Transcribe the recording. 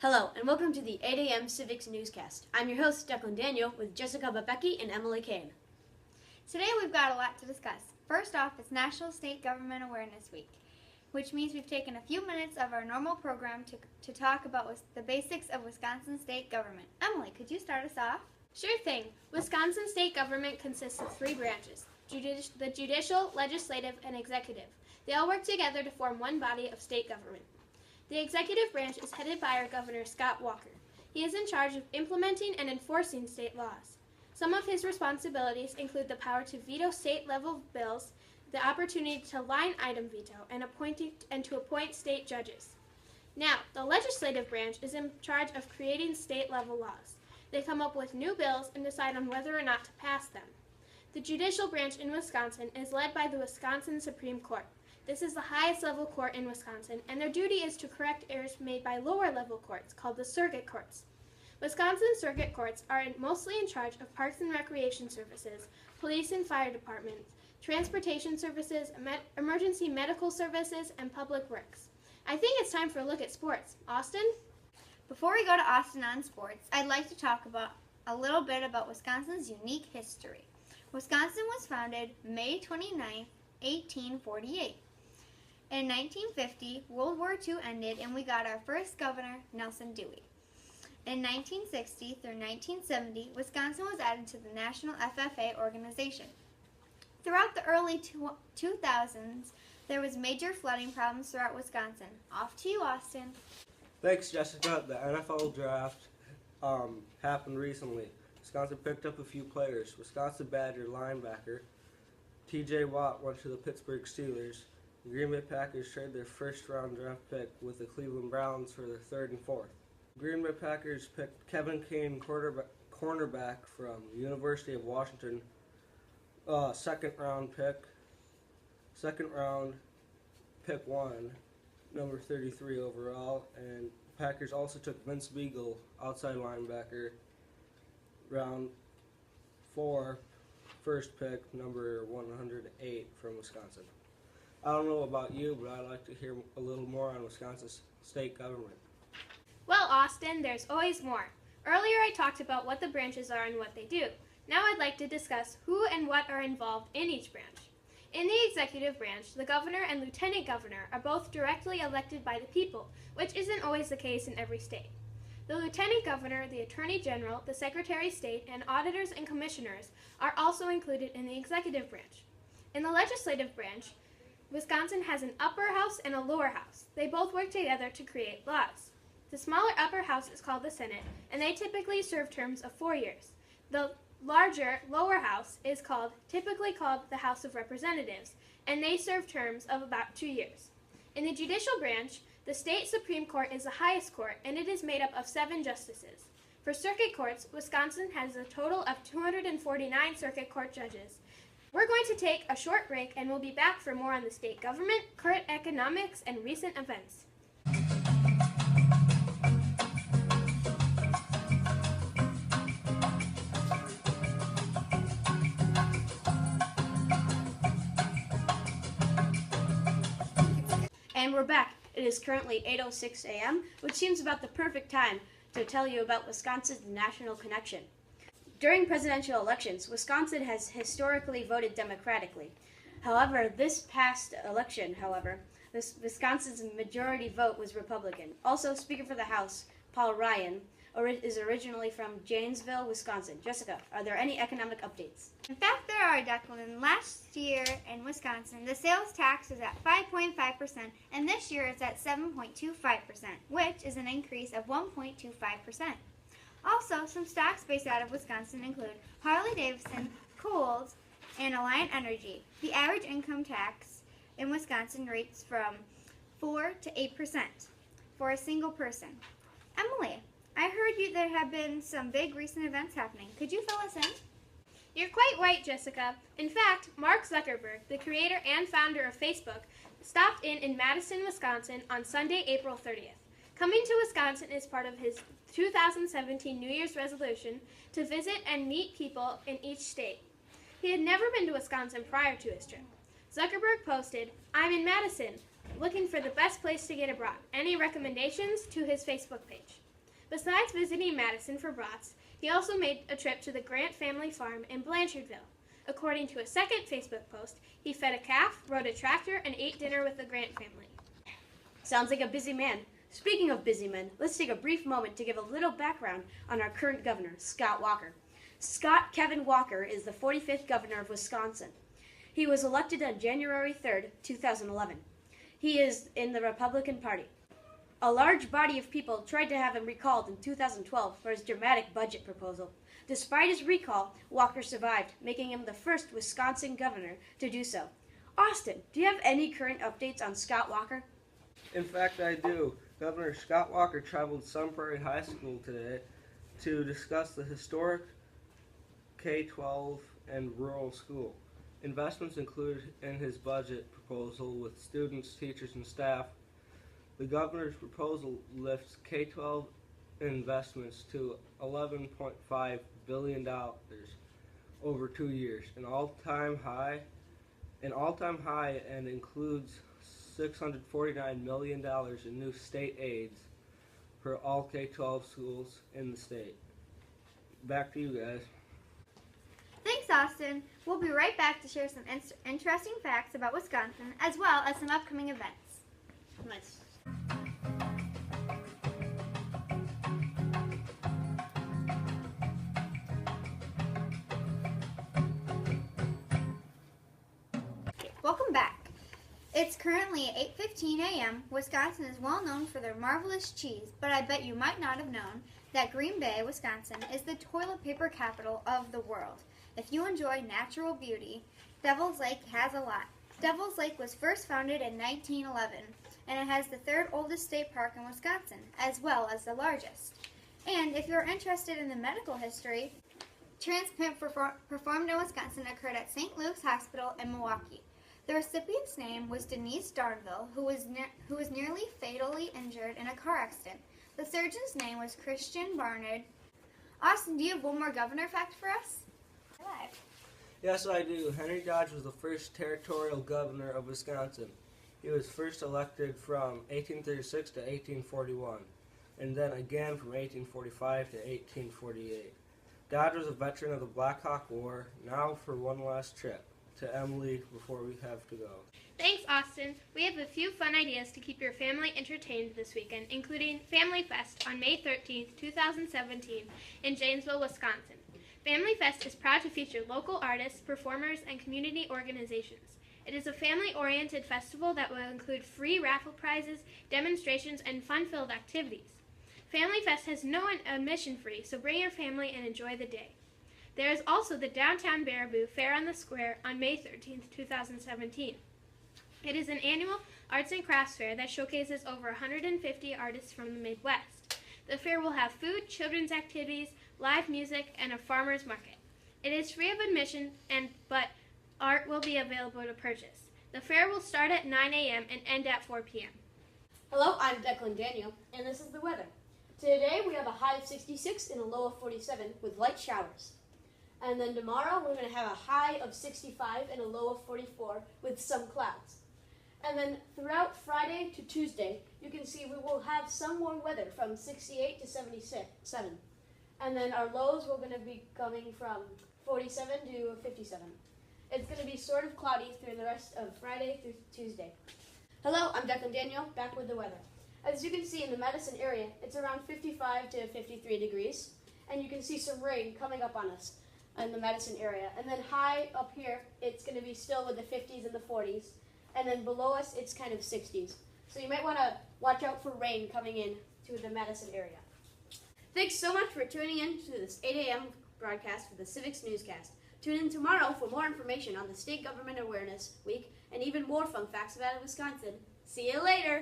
Hello, and welcome to the 8 a.m. Civics Newscast. I'm your host, Declan Daniel, with Jessica Babecki and Emily Kane. Today we've got a lot to discuss. First off, it's National State Government Awareness Week, which means we've taken a few minutes of our normal program to talk about the basics of Wisconsin state government. Emily, could you start us off? Sure thing. Wisconsin state government consists of three branches, the judicial, legislative, and executive. They all work together to form one body of state government. The executive branch is headed by our governor, Scott Walker. He is in charge of implementing and enforcing state laws. Some of his responsibilities include the power to veto state-level bills, the opportunity to line item veto, and to appoint state judges. Now, the legislative branch is in charge of creating state-level laws. They come up with new bills and decide on whether or not to pass them. The judicial branch in Wisconsin is led by the Wisconsin Supreme Court. This is the highest level court in Wisconsin, and their duty is to correct errors made by lower level courts, called the circuit courts. Wisconsin circuit courts are mostly in charge of parks and recreation services, police and fire departments, transportation services, emergency medical services, and public works. I think it's time for a look at sports. Austin? Before we go to Austin on sports, I'd like to talk about a little bit about Wisconsin's unique history. Wisconsin was founded May 29, 1848. In 1950, World War II ended and we got our first governor, Nelson Dewey. In 1960 through 1970, Wisconsin was added to the National FFA organization. Throughout the early 2000s, there was major flooding problems throughout Wisconsin. Off to you, Austin. Thanks, Jessica. The NFL draft happened recently. Wisconsin picked up a few players. Wisconsin Badger linebacker T.J. Watt went to the Pittsburgh Steelers. The Green Bay Packers traded their first-round draft pick with the Cleveland Browns for their third and fourth. Green Bay Packers picked Kevin Kane, cornerback from the University of Washington, second round, pick one, number 33 overall, and Packers also took Vince Beagle, outside linebacker, round 4, first pick, number 108 from Wisconsin. I don't know about you, but I'd like to hear a little more on Wisconsin's state government. Well, Austin, there's always more. Earlier I talked about what the branches are and what they do. Now I'd like to discuss who and what are involved in each branch. In the executive branch, the governor and lieutenant governor are both directly elected by the people, which isn't always the case in every state. The lieutenant governor, the attorney general, the secretary of state, and auditors and commissioners are also included in the executive branch. In the legislative branch, Wisconsin has an upper house and a lower house. They both work together to create laws. The smaller upper house is called the Senate, and they typically serve terms of 4 years. The larger lower house is typically called the House of Representatives, and they serve terms of about 2 years. In the judicial branch, the state Supreme Court is the highest court, and it is made up of 7 justices. For circuit courts, Wisconsin has a total of 249 circuit court judges. We're going to take a short break, and we'll be back for more on the state government, current economics, and recent events. And we're back. It is currently 8:06 a.m., which seems about the perfect time to tell you about Wisconsin's national connection. During presidential elections, Wisconsin has historically voted democratically. However, this past election, Wisconsin's majority vote was Republican. Also, Speaker for the House, Paul Ryan, is originally from Janesville, Wisconsin. Jessica, are there any economic updates? In fact, there are, Declan. Last year in Wisconsin, the sales tax was at 5.5%, and this year it's at 7.25%, which is an increase of 1.25%. Also, some stocks based out of Wisconsin include Harley-Davidson, Kohl's, and Alliant Energy. The average income tax in Wisconsin rates from 4 to 8% for a single person. Emily, I heard there have been some big recent events happening. Could you fill us in? You're quite right, Jessica. In fact, Mark Zuckerberg, the creator and founder of Facebook, stopped in Madison, Wisconsin on Sunday, April 30th. Coming to Wisconsin is part of his 2017 New Year's resolution to visit and meet people in each state. He had never been to Wisconsin prior to his trip. Zuckerberg posted, "I'm in Madison. looking for the best place to get abroad. Any recommendations?" to his Facebook page. Besides visiting Madison for brats, he also made a trip to the Grant family farm in Blanchardville. According to a second Facebook post, he fed a calf, rode a tractor, and ate dinner with the Grant family. Sounds like a busy man. Speaking of busy men, let's take a brief moment to give a little background on our current governor, Scott Walker. Scott Kevin Walker is the 45th governor of Wisconsin. He was elected on January 3rd, 2011. He is in the Republican Party. A large body of people tried to have him recalled in 2012 for his dramatic budget proposal. Despite his recall, Walker survived, making him the first Wisconsin governor to do so. Austin, do you have any current updates on Scott Walker? In fact, I do. Governor Scott Walker traveled to Sun Prairie High School today to discuss the historic K-12 and rural school. Investments included in his budget proposal with students, teachers, and staff. The governor's proposal lifts K-12 investments to $11.5 billion over 2 years, an all-time high, and includes $649 million in new state aids for all K-12 schools in the state. Back to you guys. Thanks, Austin. We'll be right back to share some interesting facts about Wisconsin, as well as some upcoming events. Nice. Welcome back. It's currently 8:15 a.m. Wisconsin is well known for their marvelous cheese, but I bet you might not have known that Green Bay, Wisconsin is the toilet paper capital of the world. If you enjoy natural beauty, Devil's Lake has a lot. Devil's Lake was first founded in 1911, and it has the third oldest state park in Wisconsin, as well as the largest. And if you're interested in the medical history, transplant performed in Wisconsin occurred at St. Luke's Hospital in Milwaukee. The recipient's name was Denise Darnville, who was nearly fatally injured in a car accident. The surgeon's name was Christian Barnard. Austin, do you have one more governor fact for us? Yes, I do. Henry Dodge was the first territorial governor of Wisconsin. He was first elected from 1836 to 1841, and then again from 1845 to 1848. Dodge was a veteran of the Black Hawk War. Now for one last trip to Emily before we have to go. Thanks, Austin. We have a few fun ideas to keep your family entertained this weekend, including Family Fest on May 13th, 2017 in Janesville, Wisconsin. Family Fest is proud to feature local artists, performers, and community organizations. It is a family-oriented festival that will include free raffle prizes, demonstrations, and fun-filled activities. Family Fest has no admission fee, so bring your family and enjoy the day. There is also the Downtown Baraboo Fair on the Square on May 13th, 2017. It is an annual arts and crafts fair that showcases over 150 artists from the Midwest. The fair will have food, children's activities, live music, and a farmer's market. It is free of admission, but art will be available to purchase. The fair will start at 9 a.m. and end at 4 p.m. Hello, I'm Declan Daniel, and this is the weather. Today we have a high of 66 and a low of 47 with light showers. And then tomorrow we're going to have a high of 65 and a low of 44 with some clouds. And then throughout Friday to Tuesday, you can see we will have some warm weather from 68 to 77. And then our lows are going to be coming from 47 to 57. It's going to be sort of cloudy through the rest of Friday through Tuesday. Hello, I'm Declan Daniel, back with the weather. As you can see in the Madison area, it's around 55 to 53 degrees. And you can see some rain coming up on us in the Madison area. And then high up here, it's going to be still with the 50s and the 40s. And then below us, it's kind of 60s. So you might want to watch out for rain coming in to the Madison area. Thanks so much for tuning in to this 8 a.m. broadcast for the Civics Newscast. Tune in tomorrow for more information on the State Government Awareness Week and even more fun facts about Wisconsin. See you later!